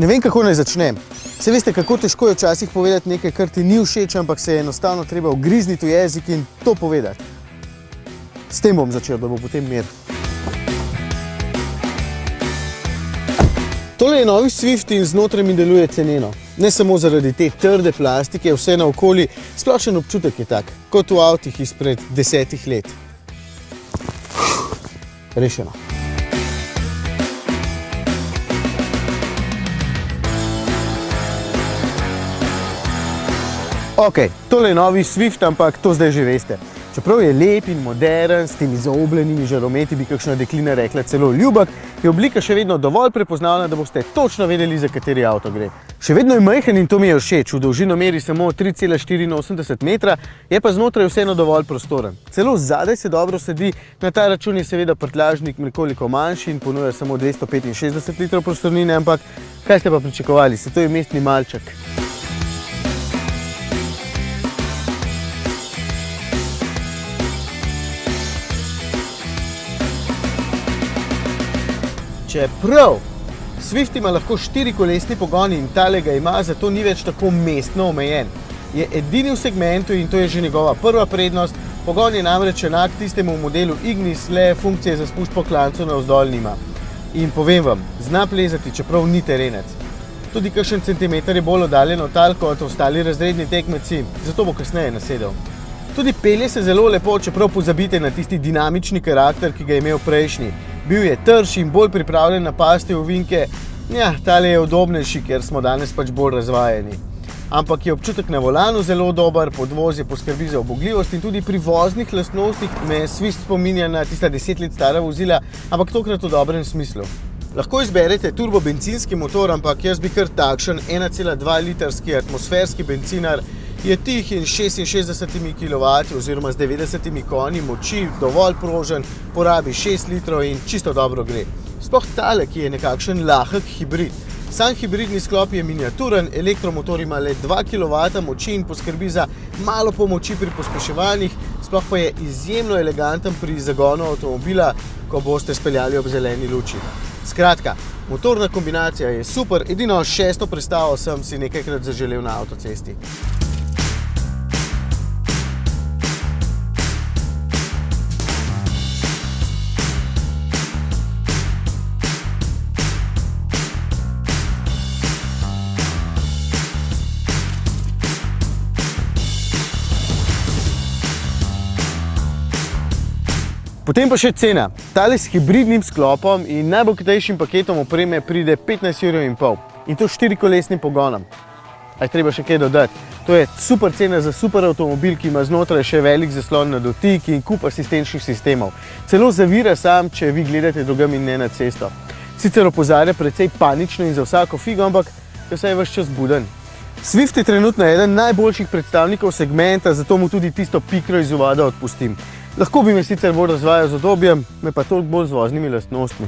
Ne vem, kako naj začnem. Se veste, kako težko je včasih povedati nekaj, kar ti ni všeč, ampak se je enostavno treba ugrizniti v jezik in to povedati. S tem bom začel, da bo potem mir. Tole je novi Swift in znotraj mi deluje ceneno. Ne samo zaradi te trde plastike, vse naokoli, splošen občutek je tak, kot v avtih izpred 10 let. Rešeno. Ok, tole je novi Swift, ampak to zdaj že veste. Čeprav je lep in modern, s temi zaobljenimi žarometi, bi kakšna deklina rekla celo ljubak, je oblika še vedno dovolj prepoznavna, da boste točno vedeli, za kateri avto gre. Še vedno je majhen in to mi je všeč, v dolžino meri samo 3,84 metra, je pa znotraj vseeno dovolj prostoren. Celo zadaj se dobro sedi, na ta račun je seveda prtljažnik nekoliko manjši in ponuja samo 265 litrov prostornine, ampak kaj ste pa pričakovali, se to je mestni malček. Čeprav Swift ima lahko 4-kolesni pogon in tale ga ima, zato ni več tako mestno omejen. Je edini v segmentu in to je že njegova prva prednost. Pogon je namreč enak tistemu modelu Ignis, le funkcije za spušč po klancu navzdol nima. In povem vam, zna plezati, čeprav ni terenec. Tudi kakšen centimeter je bolj oddaljen od tal kot ostali razredni tekmeci, zato bo kasneje nasedel. Tudi pelje se zelo lepo, čeprav pozabite na tisti dinamični karakter, ki ga je imel prejšnji. Bil je trš in bolj pripravljen napasti ovinke. Ja, tale je udobnejši, ker smo danes pač bolj razvajeni. Ampak je občutek na volanu zelo dober, podvozje poskrbi za ubogljivost in tudi pri voznih lastnostih me Swift spominja na tista 10 let stara vozila, ampak tokrat v dobrem smislu. Lahko izberete turbo bencinski motor, ampak jaz bi kar takšen 1,2 litrski atmosferski bencinar. Je tih in 66 kW oziroma z 90 konji moči, dovolj prožen, porabi 6 litrov in čisto dobro gre. Sploh tale, ki je nekakšen lahek hibrid. Sam hibridni sklop je miniaturen, elektromotor ima le 2 kW moči in poskrbi za malo pomoči pri pospeševanjih, sploh pa je izjemno eleganten pri zagonu avtomobila, ko boste speljali ob zeleni luči. Skratka, motorna kombinacija je super, edino 6. prestavo sem si nekajkrat zaželel na avtocesti. Potem pa še cena. Tale s hibridnim sklopom in najbogatejšim paketom opreme pride 15,5 €. In to s 4-kolesnim pogonom. A je treba še kaj dodati? To je super cena za super avtomobil, ki ima znotraj še velik zaslon na dotik in kup asistenčnih sistemov. Celo zavira sam, če vi gledate drugam in ne na cesto. Sicer opozarja precej panično in za vsako figo, ampak je vsaj ves čas buden. Swift je trenutno eden najboljših predstavnikov segmenta, zato mu tudi tisto pikro iz uvoda odpustim. Lahko bi me sicer bolj razvajal z udobjem, me pa toliko bolj z voznimi lastnostmi.